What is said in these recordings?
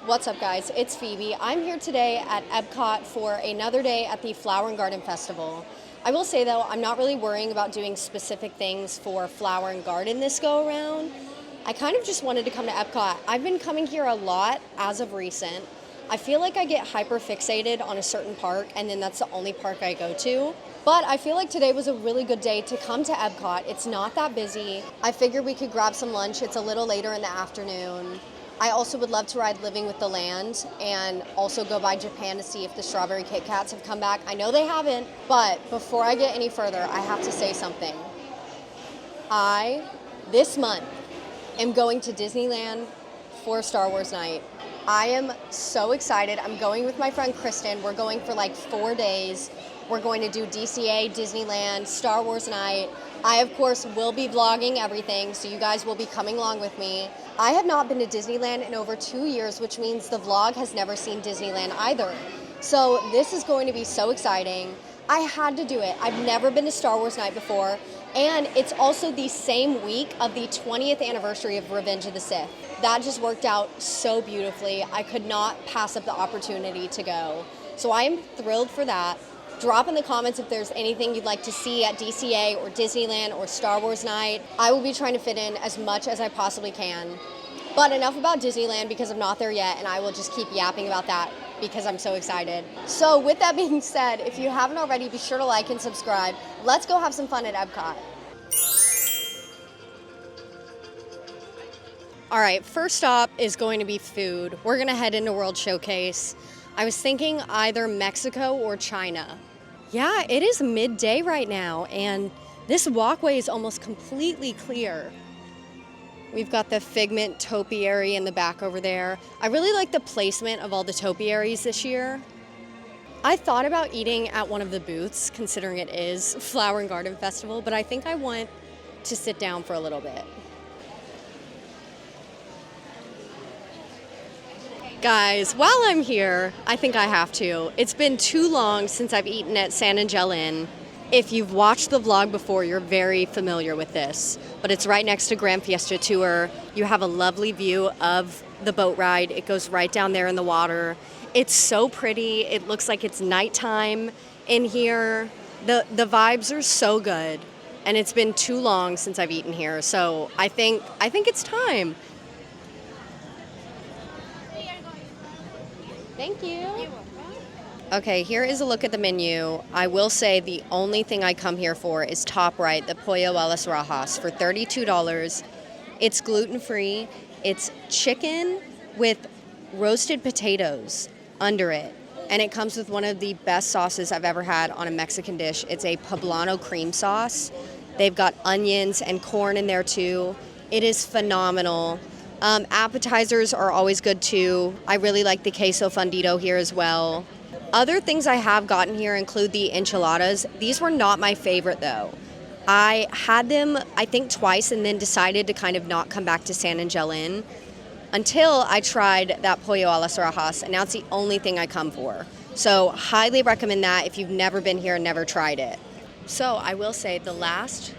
What's up, guys? It's Phoebe. I'm here today at Epcot for another day at the Flower and Garden Festival. I will say though, I'm not really worrying about doing specific things for Flower and Garden this go around. I kind of just wanted to come to Epcot. I've been coming here a lot as of recent. I feel like I get hyper fixated on a certain park and then that's the only park I go to. But I feel like today was a really good day to come to Epcot. It's not that busy. I figured we could grab some lunch. It's a little later in the afternoon. I also would love to ride Living with the Land and also go by Japan to see if the strawberry Kit Kats have come back. I know they haven't, but before I get any further, I have to say something. This month, am going to Disneyland for Star Wars night. I am so excited. I'm going with my friend Kristen. We're going for like 4 days. We're going to do DCA, Disneyland, Star Wars night. I, of course, will be vlogging everything, so you guys will be coming along with me. I have not been to Disneyland in over 2 years, which means the vlog has never seen Disneyland either. So this is going to be so exciting. I had to do it. I've never been to Star Wars night before, and it's also the same week of the 20th anniversary of Revenge of the Sith. That just worked out so beautifully. I could not pass up the opportunity to go. So I am thrilled for that. Drop in the comments if there's anything you'd like to see at DCA or Disneyland or Star Wars night. I will be trying to fit in as much as I possibly can. But enough about Disneyland because I'm not there yet, and I will just keep yapping about that because I'm so excited. So with that being said, if you haven't already, be sure to like and subscribe. Let's go have some fun at Epcot. All right, first stop is going to be food. We're gonna head into World Showcase. I was thinking either Mexico or China. Yeah, it is midday right now, and this walkway is almost completely clear. We've got the Figment topiary in the back over there. I really like the placement of all the topiaries this year. I thought about eating at one of the booths, considering it is Flower and Garden Festival, but I think I want to sit down for a little bit. Guys, while I'm here, I think I have to. It's been too long since I've eaten at San Angel Inn. If you've watched the vlog before, you're very familiar with this, but it's right next to Grand Fiesta Tour. You have a lovely view of the boat ride. It goes right down there in the water. It's so pretty. It looks like it's nighttime in here. The vibes are so good, and it's been too long since I've eaten here, so I think it's time. Thank you. Okay, here is a look at the menu. I will say the only thing I come here for is top right, the Pollo a las Rajas for $32. It's gluten-free. It's chicken with roasted potatoes under it. And it comes with one of the best sauces I've ever had on a Mexican dish. It's a poblano cream sauce. They've got onions and corn in there too. It is phenomenal. Appetizers are always good too. I really like the queso fundido here as well. Other things I have gotten here include the enchiladas. These were not my favorite though. I had them, I think, twice and then decided to kind of not come back to San Angel Inn until I tried that Pollo a las Rajas, and now it's the only thing I come for. So highly recommend that if you've never been here and never tried it. So I will say the last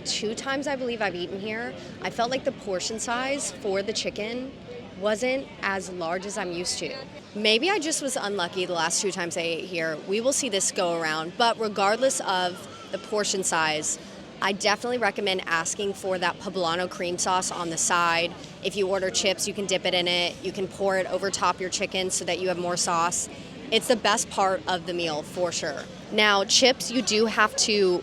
2 times I believe I've eaten here, I felt like the portion size for the chicken wasn't as large as I'm used to. Maybe I just was unlucky the last 2 times I ate here. We will see this go around, but regardless of the portion size, I definitely recommend asking for that poblano cream sauce on the side. If you order chips, you can dip it in it. You can pour it over top your chicken so that you have more sauce. It's the best part of the meal for sure. Now, chips you do have to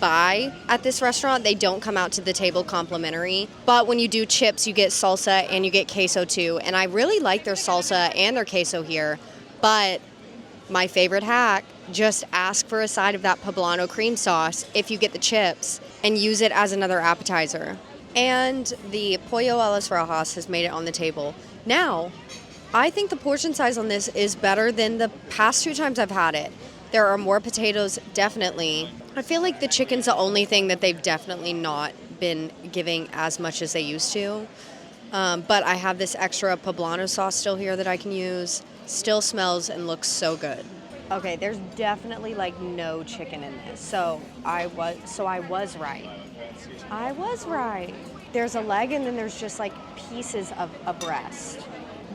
buy at this restaurant. They don't come out to the table complimentary, but when you do chips, you get salsa and you get queso too, and I really like their salsa and their queso here. But my favorite hack, just ask for a side of that poblano cream sauce if you get the chips and use it as another appetizer. And the Pollo a las Rajas has made it on the table. Now, I think the portion size on this is better than the past 2 times I've had it. There are more potatoes, definitely. I feel like the chicken's the only thing that they've definitely not been giving as much as they used to. But I have this extra poblano sauce still here that I can use. Still smells and looks so good. Okay, there's definitely like no chicken in this. So I was right. I was right. There's a leg and then there's just like pieces of a breast.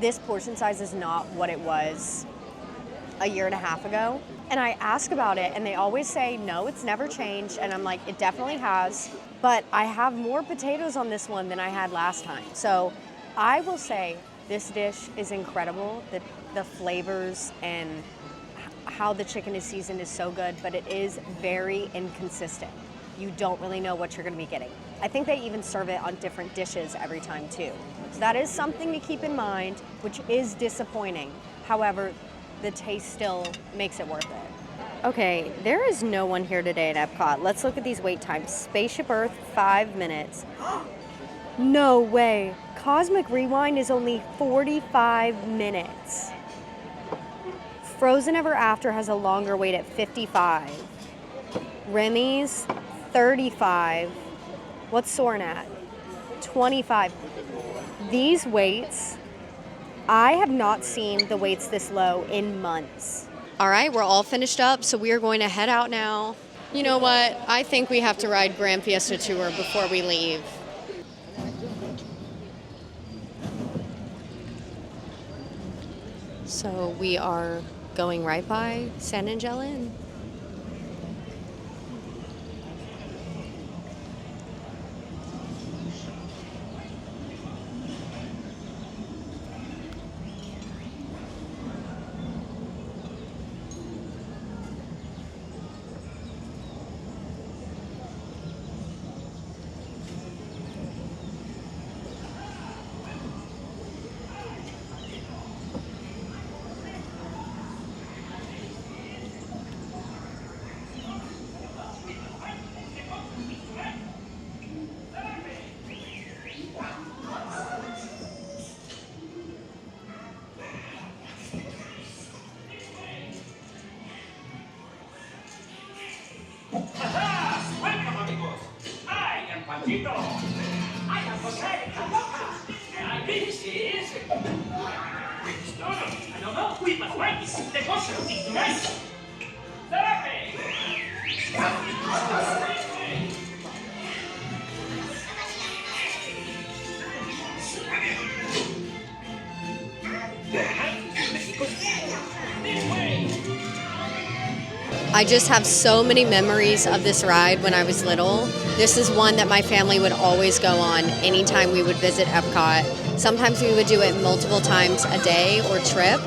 this portion size is not what it was a year and a half ago. And I ask about it and they always say, no, it's never changed. And I'm like, it definitely has. But I have more potatoes on this one than I had last time. So I will say this dish is incredible. The flavors and how the chicken is seasoned is so good, but it is very inconsistent. You don't really know what you're gonna be getting. I think they even serve it on different dishes every time too. So that is something to keep in mind, which is disappointing. However, the taste still makes it worth it. Okay, there is no one here today at Epcot. Let's look at these wait times. Spaceship Earth, 5 minutes. No way. Cosmic Rewind is only 45 minutes. Frozen Ever After has a longer wait at 55. Remy's, 35. What's Soarin' at? 25. These waits, I have not seen the waits this low in months. All right, we're all finished up, so we are going to head out now. You know what? I think we have to ride Grand Fiesta Tour before we leave. So we are going right by San Angel Inn. I just have so many memories of this ride when I was little. This is one that my family would always go on anytime we would visit Epcot. Sometimes we would do it multiple times a day or trip.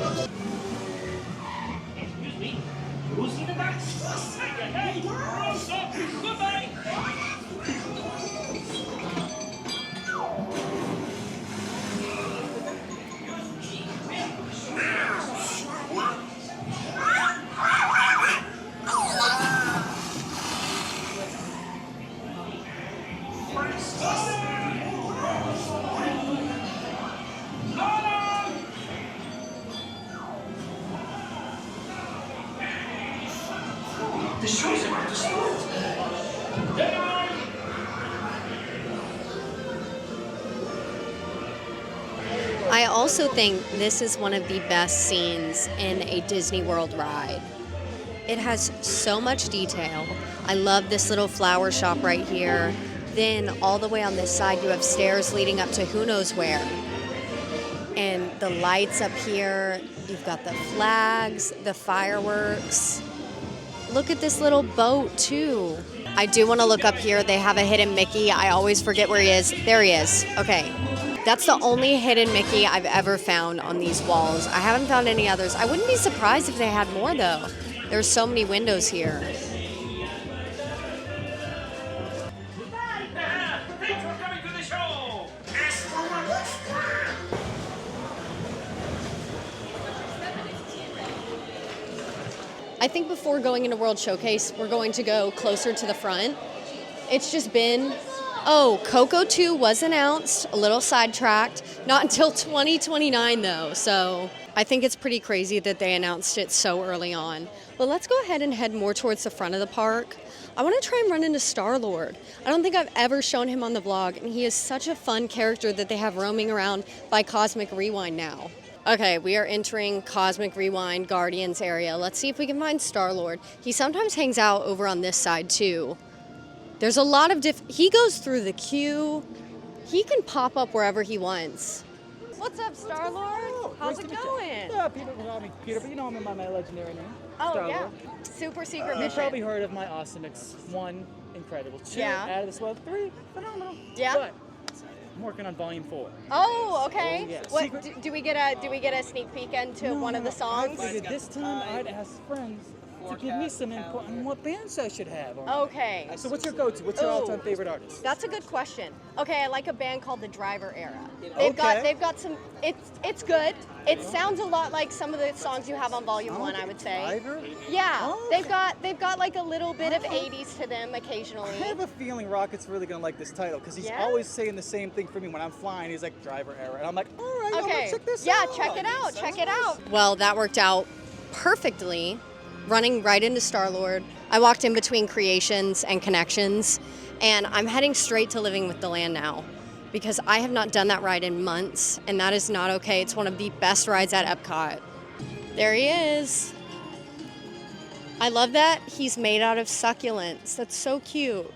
I also think this is one of the best scenes in a Disney World ride. It has so much detail. I love this little flower shop right here. Then all the way on this side, you have stairs leading up to who knows where. And the lights up here, you've got the flags, the fireworks. Look at this little boat too. I do want to look up here. They have a hidden Mickey. I always forget where he is. There he is. Okay. That's the only hidden Mickey I've ever found on these walls. I haven't found any others. I wouldn't be surprised if they had more though. There's so many windows here. Thanks for coming to the show. I think before going into World Showcase, we're going to go closer to the front. It's just been, oh, Coco 2 was announced, a little sidetracked, not until 2029 though, so I think it's pretty crazy that they announced it so early on. But let's go ahead and head more towards the front of the park. I want to try and run into Starlord. I don't think I've ever shown him on the vlog, and he is such a fun character that they have roaming around by Cosmic Rewind now. Okay, we are entering Cosmic Rewind Guardians area. Let's see if we can find Starlord. He sometimes hangs out over on this side too. There's a lot of he goes through the queue. He can pop up wherever he wants. What's up, Starlord? How's it going? Yeah, people call me Peter, but you know I'm by my legendary name. Oh, Starlord. yeah. Super secret You've mission. probably heard of my awesomeness. 1, incredible. 2, Yeah. out of this world. 3, phenomenal. Yeah. But I'm working on volume 4. Oh, okay. Oh, yeah. What Secret- do we get a sneak peek into one of the songs? I figured this time I'd ask friends to give me some input on what bands I should have on. Okay. So what's your go-to? What's your Ooh. all-time favorite artist? That's a good question. Okay, I like a band called the Driver Era. Okay. They've got some. It's good. It sounds a lot like some of the songs you have on Volume 1, I would say. Driver? Yeah, Oh, they've got like a little bit of 80s to them occasionally. I have a feeling Rocket's really gonna like this title because he's Yeah? always saying the same thing for me when I'm flying. He's like Driver Era, and I'm like, all right, I'm Okay. gonna check this Yeah, out. check it out. Check it out. Well, that worked out perfectly. Running right into Starlord. I walked in between Creations and Connections, and I'm heading straight to Living with the Land now because I have not done that ride in months, and that is not okay. It's one of the best rides at Epcot. There he is. I love that he's made out of succulents. That's so cute.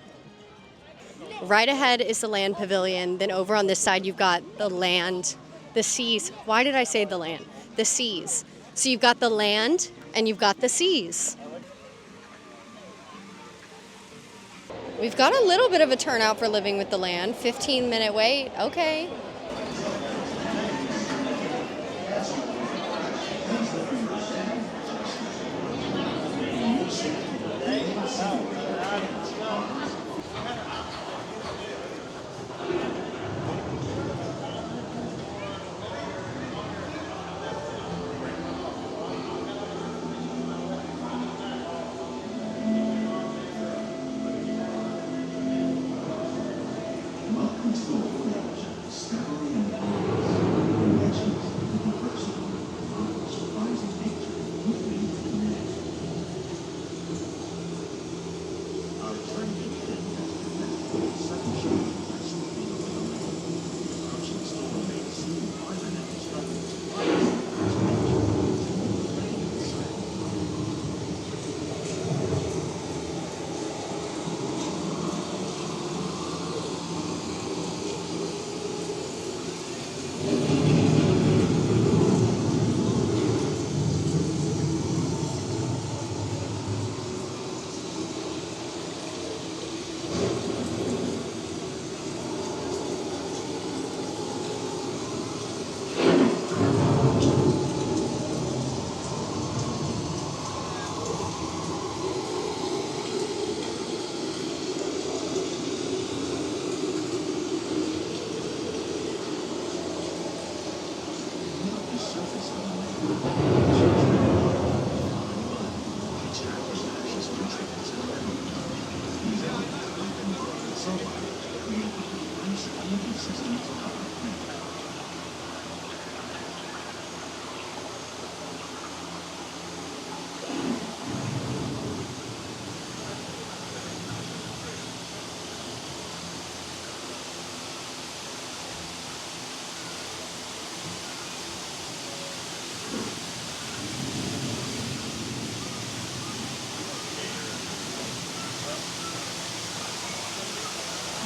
Right ahead is the Land Pavilion. Then over on this side, you've got the land, the seas. Why did I say the land? The seas. So you've got the land and you've got the seas. We've got a little bit of a turnout for Living with the Land. 15-minute wait. Okay.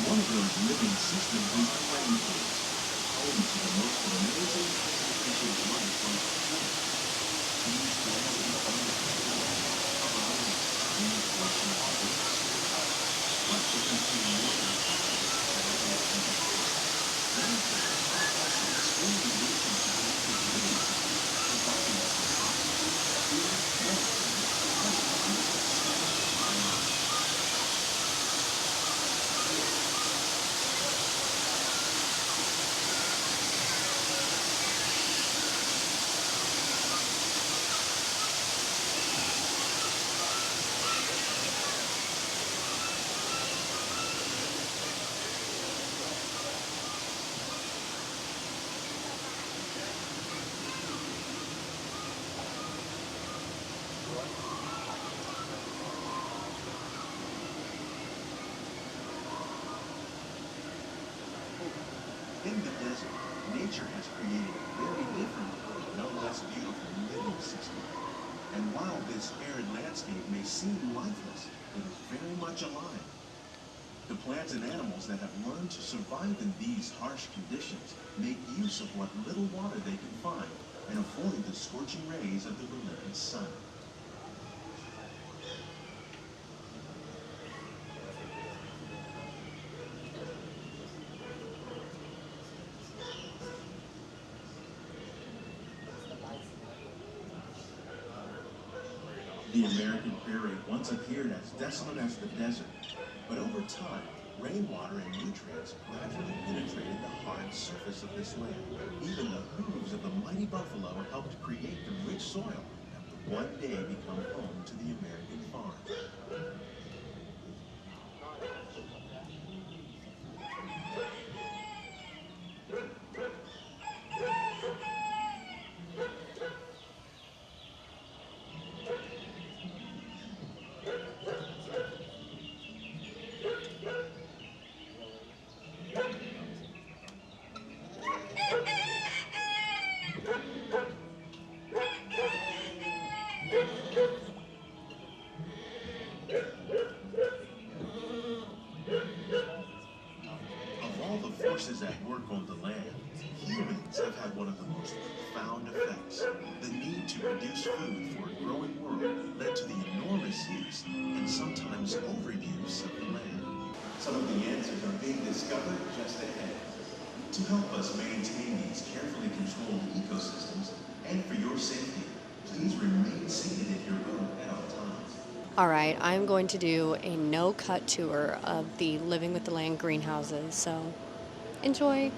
One of those living systems is the rainforest, home to the most amazing creatures of life on the planet. These plants and fungi around reinforce and objects, but they contain water Many plants are also extremely resistant to chemical release, providing us with oxygen, food, medicine, In the desert, nature has created a very different, no less beautiful living system. And while this arid landscape may seem lifeless, it is very much alive. The plants and animals that have learned to survive in these harsh conditions make use of what little water they can find and avoid the scorching rays of the relentless sun. The American prairie once appeared as desolate as the desert, but over time, rainwater and nutrients gradually penetrated the hard surface of this land. Even the hooves of the mighty buffalo helped create the rich soil that would one day become home to the American farm. Of all the forces at work on the land, humans have had one of the most profound effects. The need to produce food for a growing world led to the enormous use and sometimes overuse of the land. Some of the answers are being discovered just ahead. To help us maintain these carefully controlled ecosystems and for your safety, please remain seated in your boat at all times. All right, I'm going to do a no-cut tour of the Living with the Land greenhouses, so enjoy.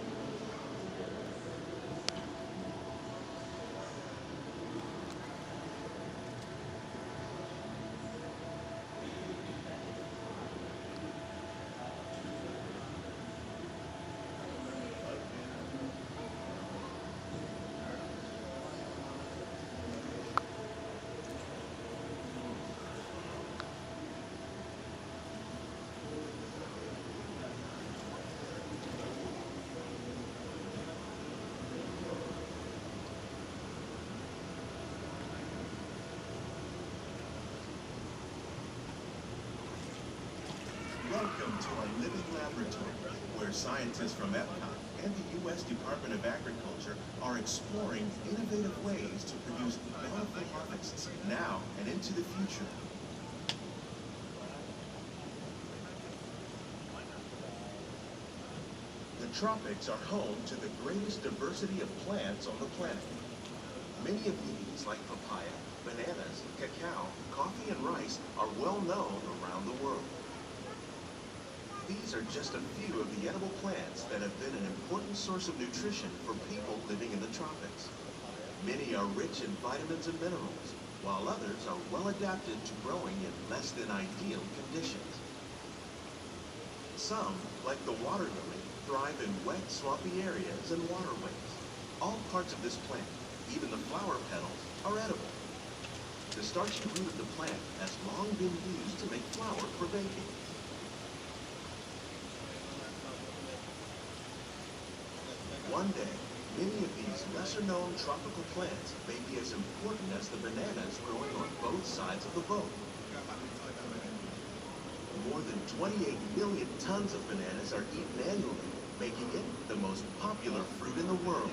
Welcome to our living laboratory, where scientists from Epcot and the U.S. Department of Agriculture are exploring innovative ways to produce bountiful harvests now and into the future. The tropics are home to the greatest diversity of plants on the planet. Many of these, like papaya, bananas, cacao, coffee, and rice, are well known around the world. These are just a few of the edible plants that have been an important source of nutrition for people living in the tropics. Many are rich in vitamins and minerals, while others are well adapted to growing in less than ideal conditions. Some, like the water lily, thrive in wet, swampy areas and waterways. All parts of this plant, even the flower petals, are edible. The starchy root of the plant has long been used to make flour for baking. One day, many of these lesser-known tropical plants may be as important as the bananas growing on both sides of the boat. More than 28 million tons of bananas are eaten annually, making it the most popular fruit in the world.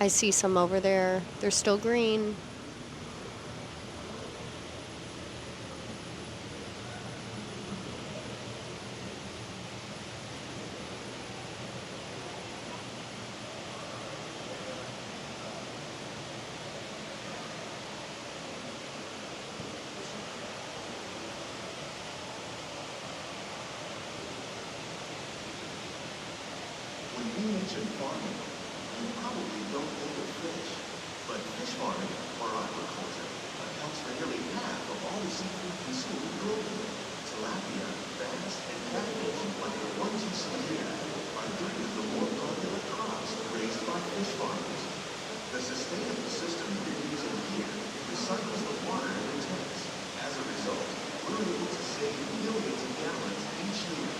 I see some over there. They're still green. When we mention farming, you probably don't think of fish. But fish farming, or aquaculture, accounts for nearly half of all the seafood consumed globally. Tilapia, bass, and catfish, like the ones you see here, are three of the more popular crops raised by fish farmers. The sustainable system you're using here recycles the water in the tanks. As a result, we're able to save millions of gallons each year.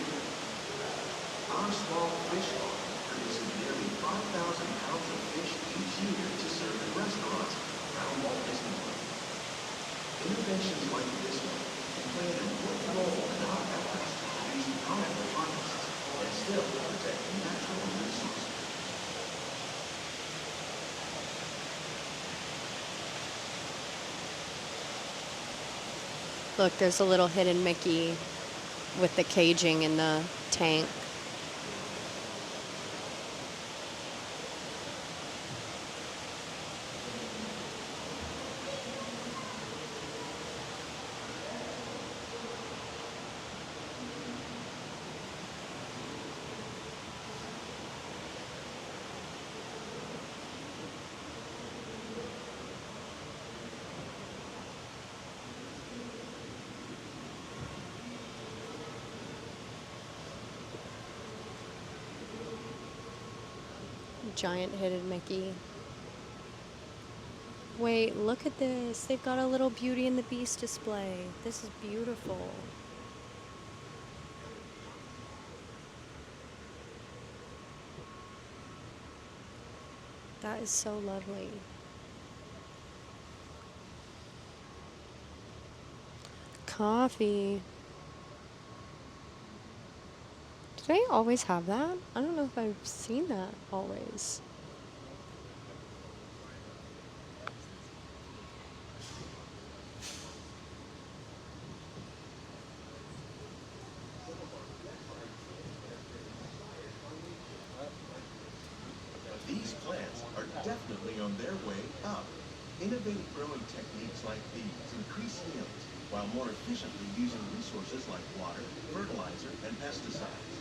Our small fish farm produces nearly 5,000 pounds of fish each year to serve in restaurants around Walt Disney World. Innovations like this one can play an important role in our efforts to reduce environmental harvests and still protect natural resources. Look, there's a little hidden Mickey with the caging in the tank. Giant hidden Mickey. Wait, look at this. They've got a little Beauty and the Beast display. This is beautiful. That is so lovely. Coffee. Do they always have that? I don't know if I've seen that always. These plants are definitely on their way up. Innovative growing techniques like these increase yields while more efficiently using resources like water, fertilizer, and pesticides.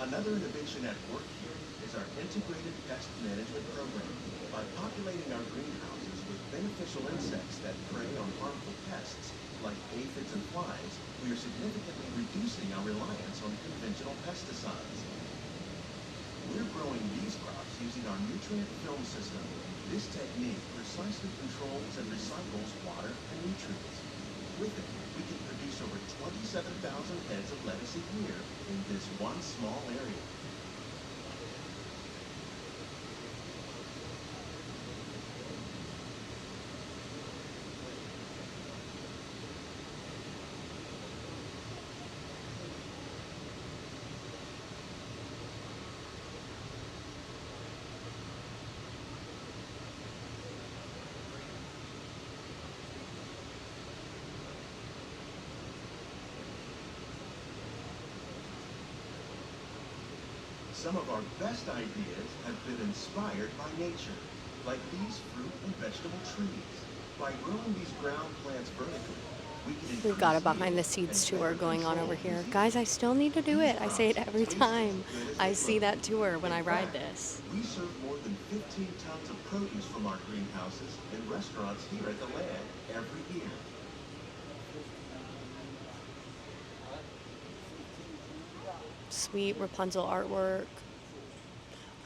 Another innovation at work here is our integrated pest management program. By populating our greenhouses with beneficial insects that prey on harmful pests like aphids and flies, we are significantly reducing our reliance on conventional pesticides. We're growing these crops using our nutrient film system. This technique precisely controls and recycles water and nutrients. With it, we can produce over 27,000 heads of lettuce a year in this one small area. Some of our best ideas have been inspired by nature, like these fruit and vegetable trees. By growing these ground plants vertically, we can We've got a behind the scenes tour going on over here. Guys, I still need to do it. I say it every time I see that tour when I ride this. We serve more than 15 tons of produce from our greenhouses in restaurants here at the land every year. Sweet Rapunzel artwork.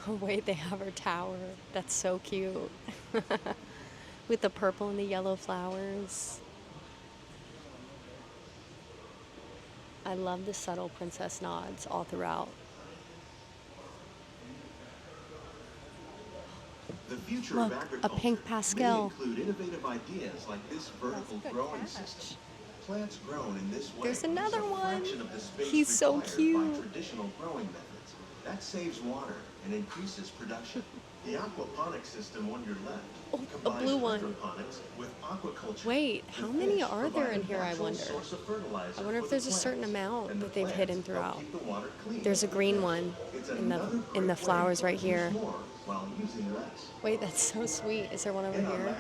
Oh wait, they have her tower. That's so cute. With the purple and the yellow flowers. I love the subtle princess nods all throughout. The future Look, of a agriculture pink pastel. may include innovative ideas like this vertical growing system. Plants grown in this way There's another use a one. fraction of the space He's so required cute. by traditional growing methods. That saves water and increases production. The aquaponics system on your left Oh, a combines blue one. hydroponics with aquaculture. Wait, The how many fish are there provide in a here, I natural wonder? source of fertilizer I wonder if for there's the a certain plants, amount and the that they've plants hidden help throughout. keep the water clean. There's a green one It's in the another in the great way flowers to right produce here. more while using less. Wait, that's so sweet. Is there one over In our here? lab,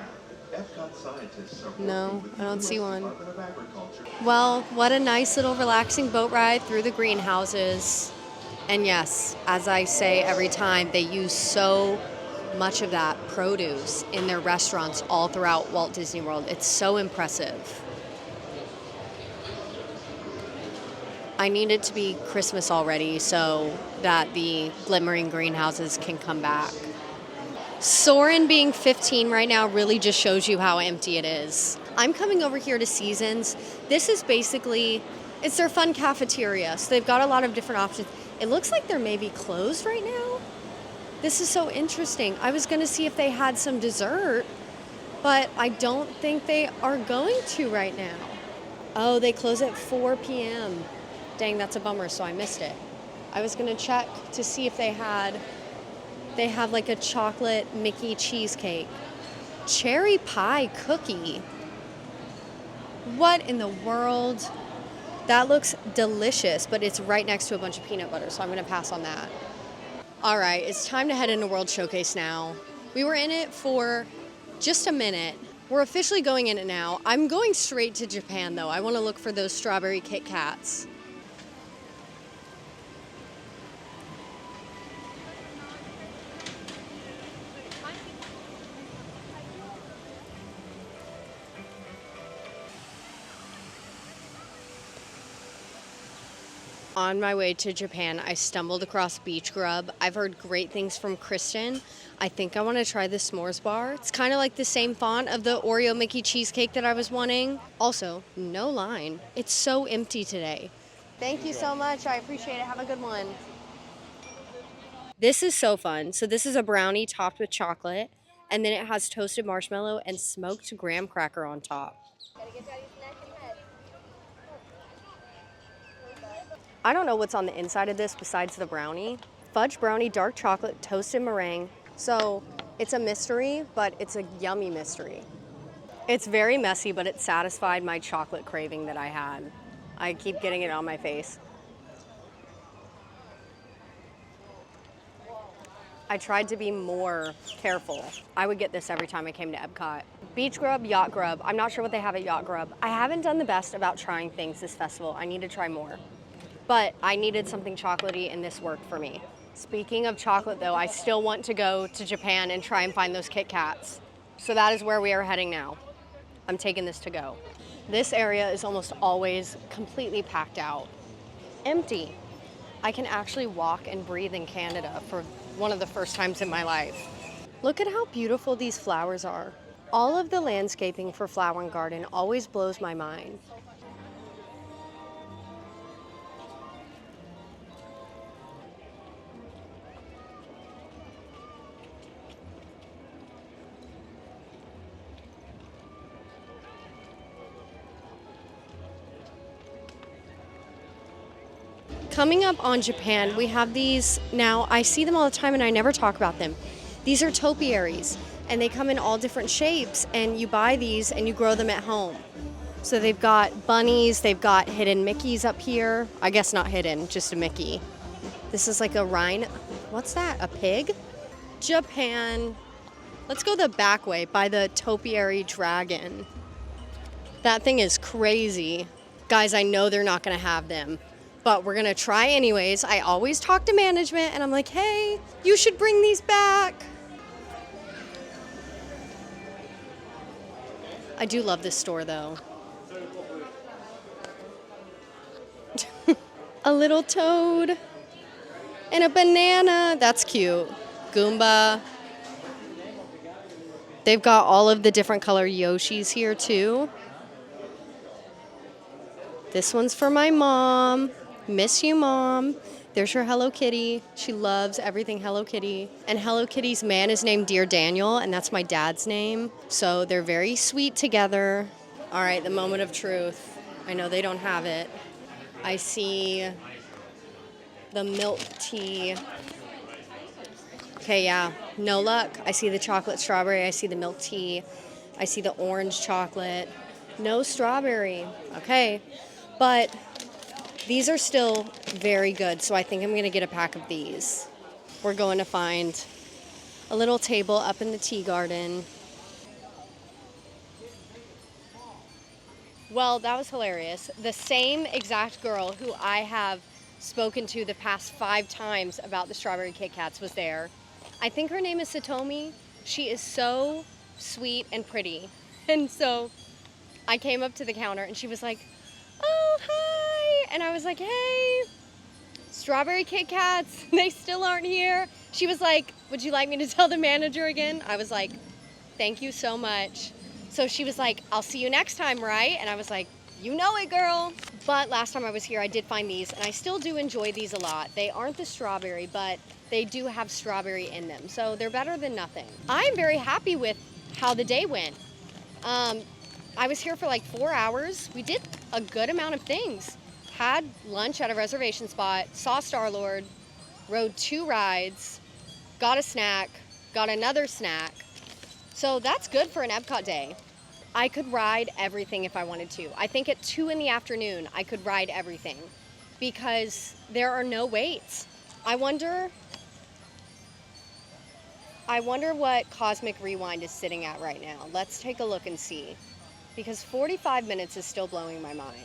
Epcot scientists are No, working with I don't the see US one. Department of Agriculture. Well, what a nice little relaxing boat ride through the greenhouses. And yes, as I say every time, they use so much of that produce in their restaurants all throughout Walt Disney World. It's so impressive. I need it to be Christmas already so that the glimmering greenhouses can come back. Soarin' being 15 right now really just shows you how empty it is. I'm coming over here to Seasons. This is basically, it's their fun cafeteria, so they've got a lot of different options. It looks like they're maybe closed right now. This is so interesting. I was gonna see if they had some dessert, but I don't think they are going to right now. Oh, they close at 4 p.m. Dang, that's a bummer, so I missed it. I was gonna check to see if they have like a chocolate Mickey cheesecake. Cherry pie cookie. What in the world? That looks delicious, but it's right next to a bunch of peanut butter, so I'm gonna pass on that. All right, it's time to head into World Showcase now. We were in it for just a minute. We're officially going in it now. I'm going straight to Japan though. I wanna look for those strawberry Kit Kats. On my way to Japan, I stumbled across Beach Grub. I've heard great things from Kristen. I think I want to try the s'mores bar. It's kind of like the same font of the Oreo Mickey cheesecake that I was wanting. Also, no line. It's so empty today. Thank you so much. I appreciate it. Have a good one. This is so fun. So this is a brownie topped with chocolate, and then it has toasted marshmallow and smoked graham cracker on top. I don't know what's on the inside of this besides the brownie. Fudge brownie, dark chocolate, toasted meringue. So it's a mystery, but it's a yummy mystery. It's very messy, but it satisfied my chocolate craving that I had. I keep getting it on my face. I tried to be more careful. I would get this every time I came to Epcot. Beach Grub, Yacht Grub. I'm not sure what they have at Yacht Grub. I haven't done the best about trying things this festival. I need to try more. But I needed something chocolatey and this worked for me. Speaking of chocolate though, I still want to go to Japan and try and find those Kit Kats. So that is where we are heading now. I'm taking this to go. This area is almost always completely packed out. Empty. I can actually walk and breathe in Canada for one of the first times in my life. Look at how beautiful these flowers are. All of the landscaping for Flower and Garden always blows my mind. Coming up on Japan, we have these now. I see them all the time and I never talk about them. These are topiaries and they come in all different shapes and you buy these and you grow them at home. So they've got bunnies, they've got hidden Mickeys up here. I guess not hidden, just a Mickey. This is like a rhino. What's that, a pig? Japan. Let's go the back way by the topiary dragon. That thing is crazy. Guys, I know they're not gonna have them, but we're gonna try anyways. I always talk to management and I'm like, hey, you should bring these back. I do love this store though. A little toad and a banana. That's cute. Goomba. They've got all of the different color Yoshis here too. This one's for my mom. Miss you, Mom. There's your Hello Kitty. She loves everything Hello Kitty. And Hello Kitty's man is named Dear Daniel, and that's my dad's name. So they're very sweet together. All right, the moment of truth. I know they don't have it. I see the milk tea. Okay, yeah, no luck. I see the chocolate strawberry. I see the milk tea. I see the orange chocolate. No strawberry. Okay, but these are still very good, so I think I'm gonna get a pack of these. We're going to find a little table up in the tea garden. Well, that was hilarious. The same exact girl who I have spoken to the past 5 times about the strawberry Kit Kats was there. I think her name is Satomi. She is so sweet and pretty. And so I came up to the counter and she was like, oh, hi. And I was like, hey, strawberry Kit Kats, they still aren't here. She was like, would you like me to tell the manager again? I was like, thank you so much. So she was like, I'll see you next time, right? And I was like, you know it, girl. But last time I was here, I did find these, and I still do enjoy these a lot. They aren't the strawberry, but they do have strawberry in them, so they're better than nothing. I'm very happy with how the day went. I was here for like 4 hours. We did a good amount of things. Had lunch at a reservation spot, saw Starlord, rode 2 rides, got a snack, got another snack. So that's good for an Epcot day. I could ride everything if I wanted to. I think at 2 in the afternoon, I could ride everything because there are no waits. I wonder what Cosmic Rewind is sitting at right now. Let's take a look and see, because 45 minutes is still blowing my mind.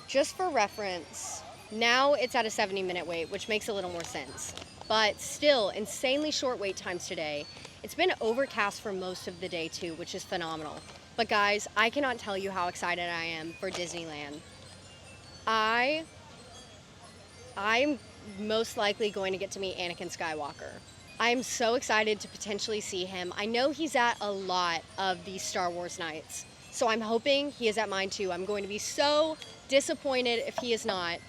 Just for reference, now it's at a 70-minute wait, which makes a little more sense. But still, insanely short wait times today. It's been overcast for most of the day too, which is phenomenal. But guys, I cannot tell you how excited I am for Disneyland. I'm most likely going to get to meet Anakin Skywalker. I'm so excited to potentially see him. I know he's at a lot of these Star Wars nights, so I'm hoping he is at mine too. I'm going to be so disappointed if he is not.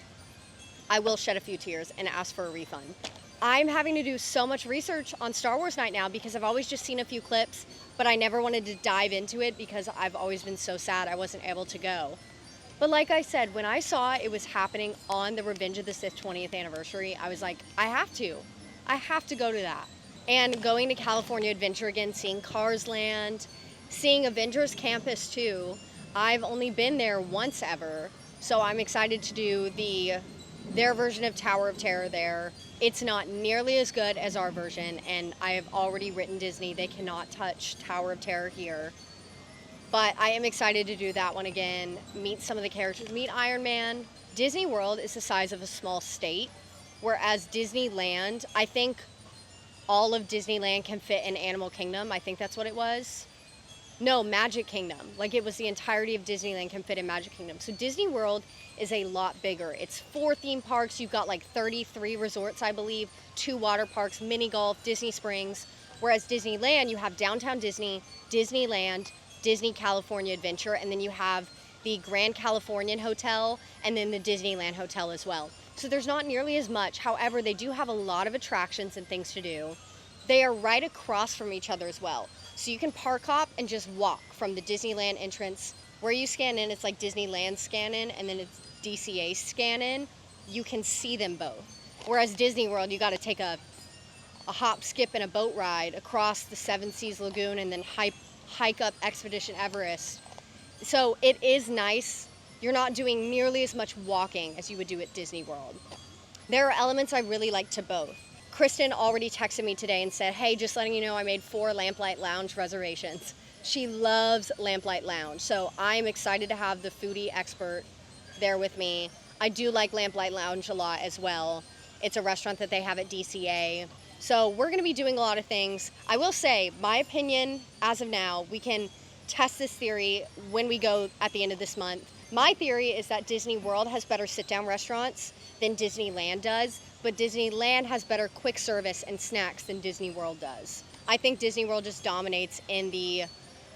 I will shed a few tears and ask for a refund. I'm having to do so much research on Star Wars night now because I've always just seen a few clips, but I never wanted to dive into it because I've always been so sad I wasn't able to go. But like I said, when I saw it was happening on the Revenge of the Sith 20th anniversary, I was like, I have to go to that. And going to California Adventure again, seeing Cars Land, seeing Avengers Campus too. I've only been there once ever, so I'm excited to do their version of Tower of Terror there. It's not nearly as good as our version, and I have already written Disney, they cannot touch Tower of Terror here. But I am excited to do that one again, meet some of the characters, meet Iron Man. Disney World is the size of a small state, whereas Disneyland, I think all of Disneyland can fit in Animal Kingdom. I think that's what it was. No, Magic Kingdom. Like it was the entirety of Disneyland can fit in Magic Kingdom. So Disney World is a lot bigger. It's 4 theme parks. You've got like 33 resorts, I believe, 2 water parks, mini golf, Disney Springs. Whereas Disneyland, you have Downtown Disney, Disneyland, Disney California Adventure, and then you have the Grand Californian Hotel and then the Disneyland Hotel as well. So there's not nearly as much. However, they do have a lot of attractions and things to do. They are right across from each other as well. So you can park hop and just walk from the Disneyland entrance. Where you scan in, it's like Disneyland scan in, and then it's DCA scan in. You can see them both. Whereas Disney World, you got to take a hop, skip, and a boat ride across the Seven Seas Lagoon and then hike up Expedition Everest. So it is nice. You're not doing nearly as much walking as you would do at Disney World. There are elements I really like to both. Kristen already texted me today and said, hey, just letting you know I made 4 Lamplight Lounge reservations. She loves Lamplight Lounge, so I'm excited to have the foodie expert there with me. I do like Lamplight Lounge a lot as well. It's a restaurant that they have at DCA. So we're going to be doing a lot of things. I will say, my opinion, as of now, we can test this theory when we go at the end of this month. My theory is that Disney World has better sit-down restaurants than Disneyland does, but Disneyland has better quick service and snacks than Disney World does. I think Disney World just dominates in the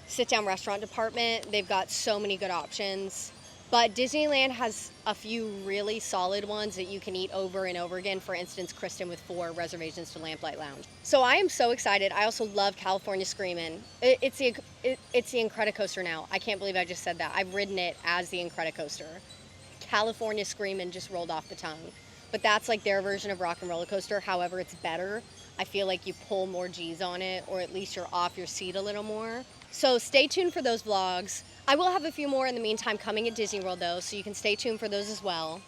sit-down restaurant department. They've got so many good options. But Disneyland has a few really solid ones that you can eat over and over again. For instance, Kristen with 4 reservations to Lamplight Lounge. So I am so excited. I also love California Screamin'. It's the Incredicoaster now. I can't believe I just said that. I've ridden it as the Incredicoaster. California Screamin' just rolled off the tongue. But that's like their version of Rock and Roller Coaster. However, it's better. I feel like you pull more G's on it, or at least you're off your seat a little more. So stay tuned for those vlogs. I will have a few more in the meantime coming at Disney World though, so you can stay tuned for those as well.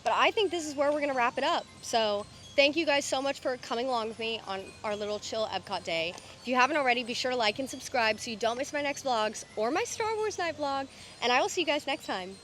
But I think this is where we're gonna wrap it up. So thank you guys so much for coming along with me on our little chill Epcot day. If you haven't already, be sure to like and subscribe so you don't miss my next vlogs or my Star Wars night vlog. And I will see you guys next time.